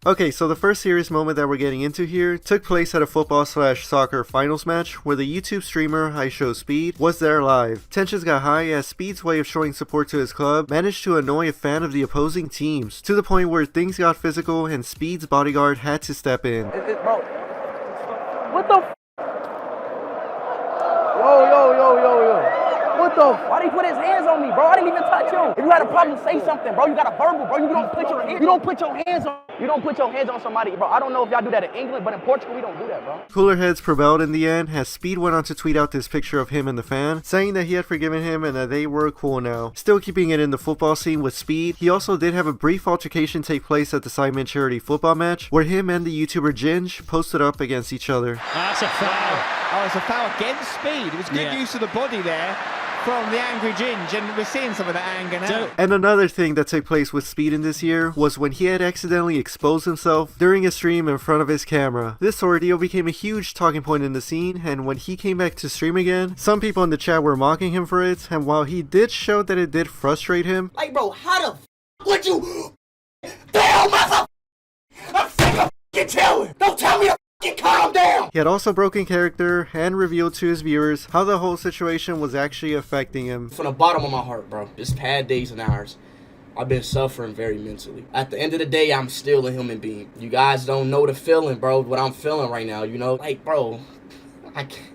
Okay, so the first serious moment that we're getting into here took place at a football/soccer finals match where the YouTube streamer ishowspeed was there live. Tensions got high as Speed's way of showing support to his club managed to annoy a fan of the opposing teams, to the point where things got physical and Speed's bodyguard had to step in. Bro, what the f? Yo. What the f? Why did he put his hands on me, bro? I didn't even touch him. If you had a problem, say something, bro. You got a verbal, bro. You don't put your hands on somebody, bro. I don't know if y'all do that in England, but in Portugal, we don't do that, bro. Cooler heads prevailed in the end as Speed went on to tweet out this picture of him and the fan, saying that he had forgiven him and that they were cool now. Still keeping it in the football scene with Speed, he also did have a brief altercation take place at the Simon charity football match where him and the YouTuber Ginge posted up against each other. That's a foul. Oh, it's a foul against Speed. It was good use of the body there from the angry Ginge, and we're seeing some of that anger now. And another thing that took place with Speed in this year was when he had accidentally exposed himself during a stream in front of his camera. This ordeal became a huge talking point in the scene, and when he came back to stream again, some people in the chat were mocking him for it, and while he did show that it did frustrate him, like, bro, how the f would you? Damn, motherfucker! I'm sick of f***ing chilling! Don't tell me to f***ing calm down! he had also broken character and revealed to his viewers how the whole situation was actually affecting him. From the bottom of my heart, bro, it's past days and hours, I've been suffering very mentally. At the end of the day, I'm still a human being. You guys don't know the feeling, bro, what I'm feeling right now, you know? Like, bro, I can't.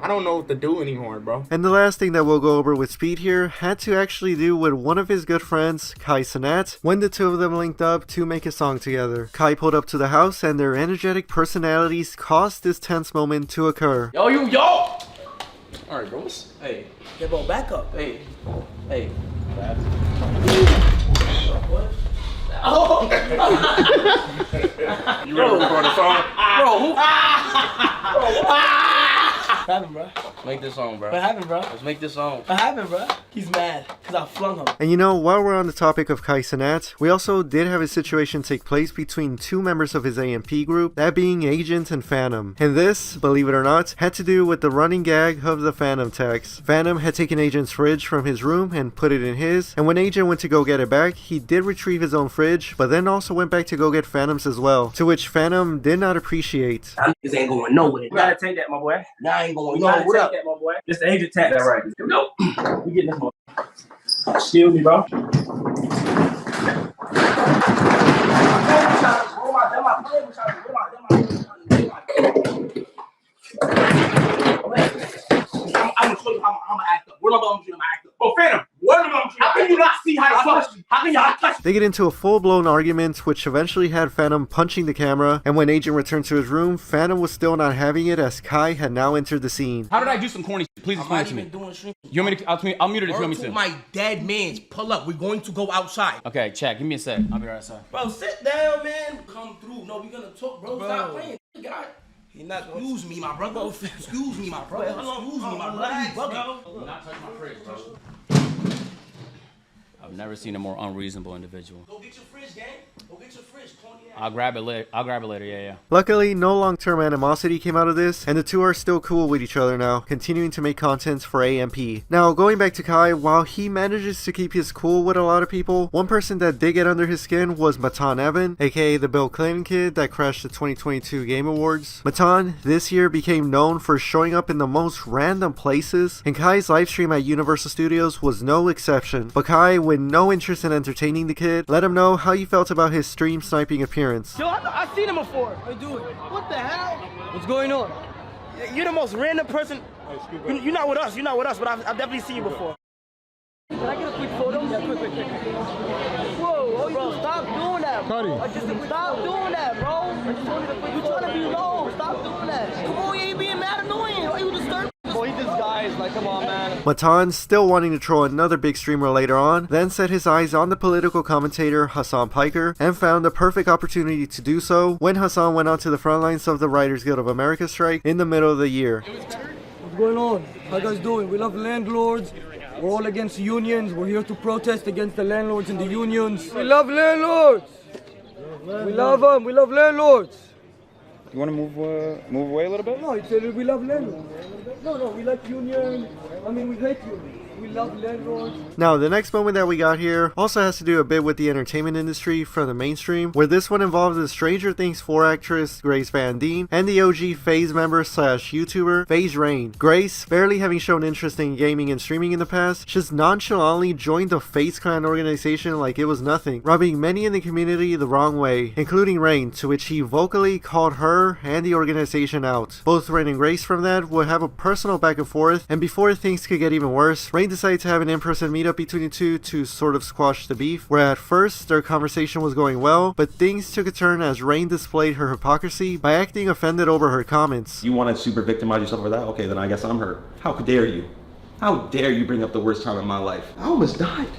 I don't know what to do anymore, bro. And the last thing that we'll go over with Speed here had to actually do with one of his good friends, Kai Cenat, when the two of them linked up to make a song together. Kai pulled up to the house and their energetic personalities caused this tense moment to occur. Yo! Alright, bro. Hey. Yeah, bro, back up. Hey. What? Oh! You ready to record a song? Bro, who? What happened, bro? Make this song, bro. What happened, bro? Let's make this song. What happened, bro? He's mad because I flung him. And you know, while we're on the topic of Kai Cenat, we also did have a situation take place between two members of his AMP group, that being Agent and Phantom. And this, believe it or not, had to do with the running gag of the Phantom text. Phantom had taken Agent's fridge from his room and put it in his, and when Agent went to go get it back, he did retrieve his own fridge, but then also went back to go get Phantom's as well, to which Phantom did not appreciate. This ain't going nowhere. You gotta take that, my boy. Nah, I ain't going You gotta nowhere. take that, my boy. This the agent tap that right. Nope. We getting this one. Excuse me, bro. I'm gonna show you how I'm gonna act up. What am I gonna do? I'm gonna act up. Bro, Phantom, what am I gonna do? How can you not see how to touch me? How can y'all touch me? They get into a full-blown argument, which eventually had Phantom punching the camera, and when Agent returned to his room, Phantom was still not having it as Kai had now entered the scene. How did I do some corny shit? Please explain it to me. You want me to, I'll mute it if you want me to. My dead man's pull up. We're going to go outside. Okay, chat, give me a sec. I'll be right outside. Bro, sit down, man. Come through. No, we gonna talk, bro. Stop playing. God. Excuse me, my brother. Excuse me, my brother. Excuse me, my brother. Do not touch my fridge, bro. I've never seen a more unreasonable individual. Go get your fridge, gang. Go get your fridge, corny ass. I'll grab it later, yeah. Luckily, no long-term animosity came out of this, and the two are still cool with each other now, continuing to make content for AMP. Now, going back to Kai, while he manages to keep his cool with a lot of people, one person that did get under his skin was Matan Evan, aka the Bill Clinton kid that crashed the 2022 Game Awards. Matan, this year, became known for showing up in the most random places, and Kai's livestream at Universal Studios was no exception. But Kai, with no interest in entertaining the kid, let him know how you felt about his stream sniping appearance. Yo, I've seen him before. I do it. What the hell? What's going on? You're the most random person. You're not with us. You're not with us, but I've definitely seen you before. Can I get a quick photo? Yeah, quick. Whoa, bro, stop doing that, bro. Stop doing that, bro. I just wanted a quick photo. You're trying to be low. Stop doing that. Come on, you ain't being mad annoying. Why you disturbing? Boy, he disguised. Like, come on, man. Matan, still wanting to troll another big streamer later on, then set his eyes on the political commentator Hassan Piker and found the perfect opportunity to do so when Hassan went onto the front lines of the Writers Guild of America strike in the middle of the year. What's going on? How you guys doing? We love landlords. We're all against unions. We're here to protest against the landlords and the unions. We love landlords. We love them. We love landlords. You want to move away a little bit? No, he said we love landlords. No, we like unions. I mean, we hate unions. We love landlords. Now, the next moment that we got here also has to do a bit with the entertainment industry from the mainstream, where this one involves the Stranger Things 4 actress Grace Van Dien and the OG FaZe member slash YouTuber FaZe Rain. Grace, barely having shown interest in gaming and streaming in the past, just nonchalantly joined the FaZe Clan organization like it was nothing, rubbing many in the community the wrong way, including Rain, to which he vocally called her and the organization out. Both Rain and Grace from that would have a personal back and forth, and before things could get even worse, Rain decided to have an in-person meetup between the two to sort of squash the beef, where at first their conversation was going well, but things took a turn as Rain displayed her hypocrisy by acting offended over her comments. You want to super victimize yourself over that? Okay, then I guess I'm her. How dare you? How dare you bring up the worst time in my life? I almost died.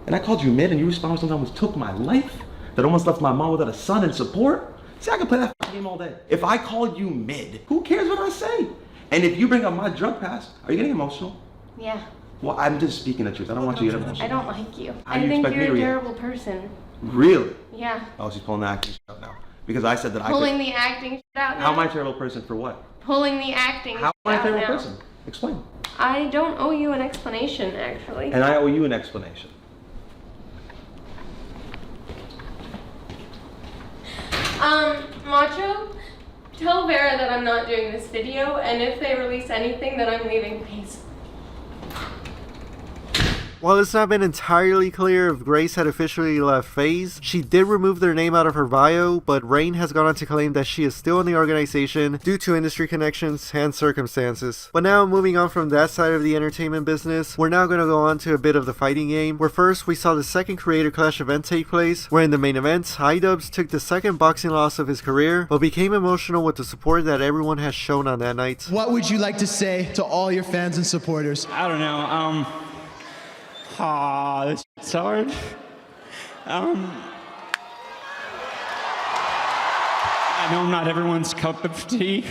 And I called you mid and you responded something that almost took my life? That almost left my mom without a son and support? See, I can play that game all day. If I called you mid, who cares what I say? And if you bring up my drug past, are you getting emotional? Yeah. Well, I'm just speaking the truth. I don't want you to get emotional. I don't like you. How do I you think expect you're me a to react? terrible person. Really? Yeah. Oh, she's pulling the acting shit up now. Because I said that Pulling the acting shit out now. How am I a terrible person for what? Pulling the acting How am I a out terrible now. person? Explain. I don't owe you an explanation, actually. And I owe you an explanation. Macho, tell Vera that I'm not doing this video, and if they release anything, that I'm leaving, please. While it's not been entirely clear if Grace had officially left FaZe, she did remove their name out of her bio, but Rain has gone on to claim that she is still in the organization due to industry connections and circumstances. But now, moving on from that side of the entertainment business, we're now going to go on to a bit of the fighting game, where first we saw the second Creator Clash event take place, where in the main event, iDubbbz took the second boxing loss of his career, but became emotional with the support that everyone has shown on that night. What would you like to say to all your fans and supporters? I don't know. This is hard. I know I'm not everyone's cup of tea,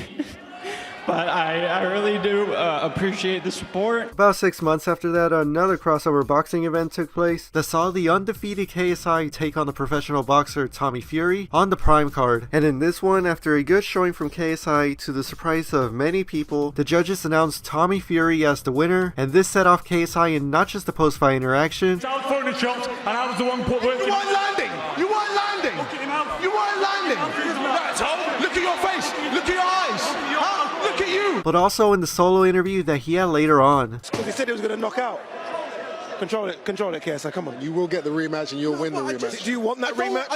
but I really do appreciate the support. About 6 months after that, another crossover boxing event took place that saw the undefeated KSI take on the professional boxer Tommy Fury on the Prime card. And in this one, after a good showing from KSI to the surprise of many people, the judges announced Tommy Fury as the winner, and this set off KSI in not just the post-fight interaction. I was throwing the shots, and I was the one put working. You weren't landing! You weren't landing! You weren't landing! Look at your face! Look at your eyes! Look at you! But also in the solo interview that he had later on. Because he said he was going to knock out. Control it, KSI, come on. You will get the rematch and you'll win the rematch. Do you want that rematch?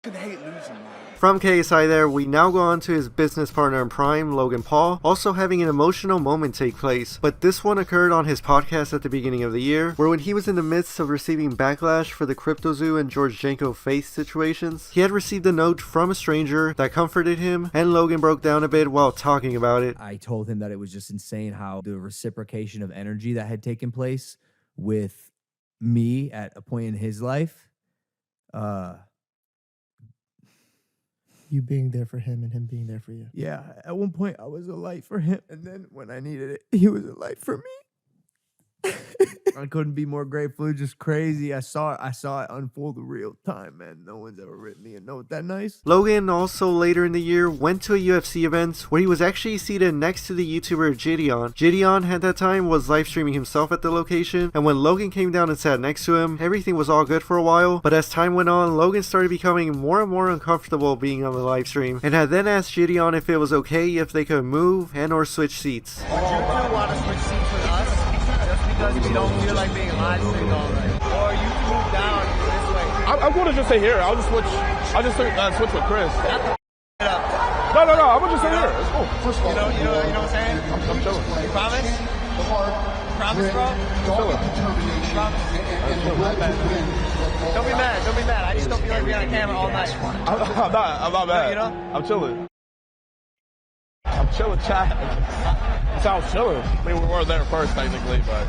I hate losing, man. From KSI there, we now go on to his business partner in Prime, Logan Paul, also having an emotional moment take place. But this one occurred on his podcast at the beginning of the year, where when he was in the midst of receiving backlash for the CryptoZoo and George Janko face situations, he had received a note from a stranger that comforted him, and Logan broke down a bit while talking about it. I told him that it was just insane how the reciprocation of energy that had taken place with me at a point in his life, You being there for him and him being there for you. yeah, at one point I was a light for him, and then when I needed it, he was a light for me. I couldn't be more grateful. It's just crazy. I saw it unfold in real time, man. No one's ever written me a note that nice. Logan also later in the year went to a UFC event where he was actually seated next to the YouTuber Gideon. Gideon at that time was live streaming himself at the location, and when Logan came down and sat next to him, everything was all good for a while, but as time went on, Logan started becoming more and more uncomfortable being on the live stream, and had then asked Gideon if it was okay if they could move and or switch seats. Would you two want to switch seats with us? Just because we don't feel like being live streamed all right. Or you move down this way. I'm going to just stay here. I'll just switch. I'll just switch with Chris. No. I'm going to just stay here. It's cool. You know what I'm saying? I'm chilling. You promise? Promise, bro? I'm chilling. Promise? Don't be mad. Don't be mad. I just don't feel like being on camera all night. I'm not mad. You know? I'm chilling. I'm chilling, chat. It sounds chilling. I mean, we were there first, technically, but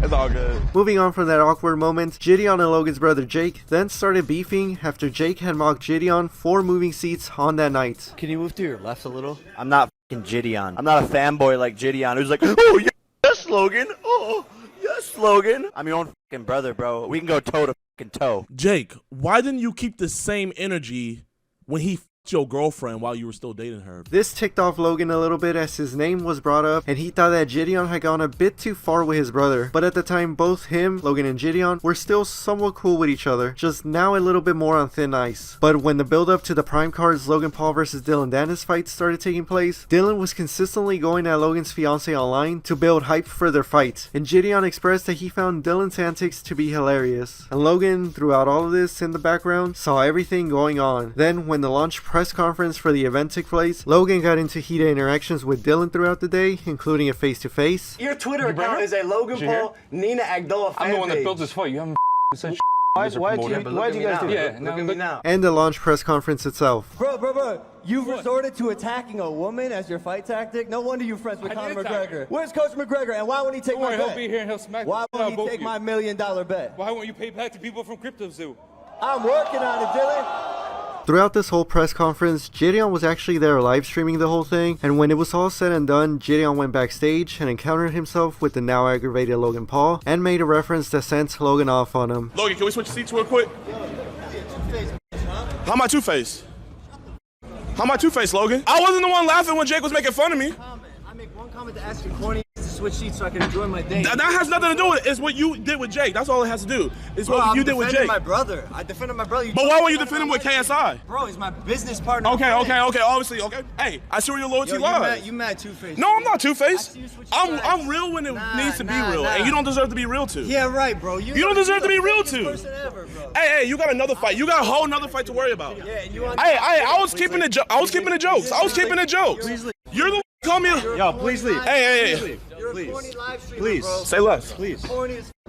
it's all good. Moving on from that awkward moment, Gideon and Logan's brother Jake then started beefing after Jake had mocked Gideon for moving seats on that night. Can you move to your left a little? I'm not f***ing Gideon. I'm not a fanboy like Gideon who's like, oh, yes, Logan. Oh, yes, Logan. I'm your own f***ing brother, bro. We can go toe to f***ing toe. Jake, why didn't you keep the same energy when he your girlfriend while you were still dating her. This ticked off Logan a little bit as his name was brought up and he thought that Gideon had gone a bit too far with his brother. But at the time, both him, Logan, and Gideon were still somewhat cool with each other, just now a little bit more on thin ice. But when the build up to the Prime Cards Logan Paul versus Dylan Dennis fight started taking place, Dylan was consistently going at Logan's fiance online to build hype for their fight, and Gideon expressed that he found Dylan's antics to be hilarious. And Logan, throughout all of this in the background, saw everything going on. Then when the launch press conference for the event took place, Logan got into heated interactions with Dylan throughout the day, including a face-to-face. Your Twitter account is a Logan Paul, Nina Agdola fan I'm the one that page. built this fight. You haven't said Why do you guys do Yeah, that? Look at me now. And the launch press conference itself. Bro, you've resorted to attacking a woman as your fight tactic? No wonder you're friends with Conor McGregor. Where's Coach McGregor, and why won't he take my bet? He'll be here and he'll smack Why won't he take my $1 million bet? Why won't you pay back to people from Crypto Zoo? I'm working on it, Dylan. Throughout this whole press conference, Gideon was actually there live streaming the whole thing, and when it was all said and done, Gideon went backstage and encountered himself with the now aggravated Logan Paul and made a reference that sent Logan off on him. Logan, can we switch seats real quick? How am I two-faced? How am I two-faced, Logan? I wasn't the one laughing when Jake was making fun of me. I make one comment to ask you corny to switch seats so I can enjoy my day. That has nothing to do with it. It's what you did with Jake. That's all it has to do. It's what you did with Jake. My brother. I defended my brother. But why won't you defend him with KSI? Bro, he's my business partner. Okay, obviously, okay. Hey, I see where your loyalty lies. You mad two-faced. No, I'm not two-faced. I'm real when it needs to be real, and you don't deserve to be real too. Yeah, right, bro. You don't deserve to be real too. Ever, bro. Hey, you got another fight. You got a whole nother fight to worry about. Yeah, and you I was keeping the jokes. I was keeping the jokes. You're the one who called me. Yo, please leave. Hey. Please. Say less. Please.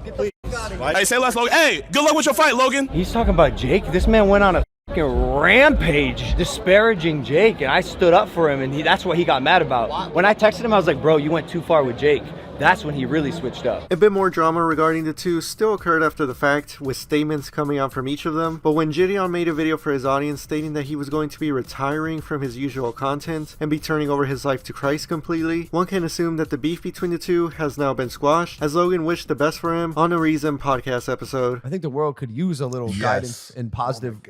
Hey, say less, Logan. Hey, good luck with your fight, Logan. He's talking about Jake. This man went on a fucking rampage disparaging Jake, and I stood up for him, and that's what he got mad about. When I texted him, I was like, bro, you went too far with Jake. That's when he really switched up. A bit more drama regarding the two still occurred after the fact, with statements coming out from each of them, but when Gideon made a video for his audience stating that he was going to be retiring from his usual content and be turning over his life to Christ completely, one can assume that the beef between the two has now been squashed, as Logan wished the best for him on a Reason podcast episode. I think the world could use a little guidance and positive,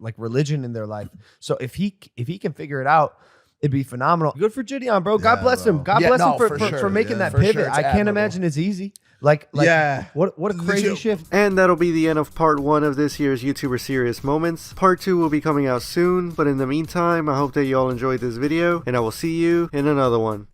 like religion in their life. So if he can figure it out, it'd be phenomenal. Good for Gideon, bro. God bless him. God bless him for making that pivot. I can't imagine it's easy. Like what a crazy shift. And that'll be the end of part 1 of this year's YouTuber Serious Moments. Part 2 will be coming out soon, but in the meantime, I hope that you all enjoyed this video, and I will see you in another one.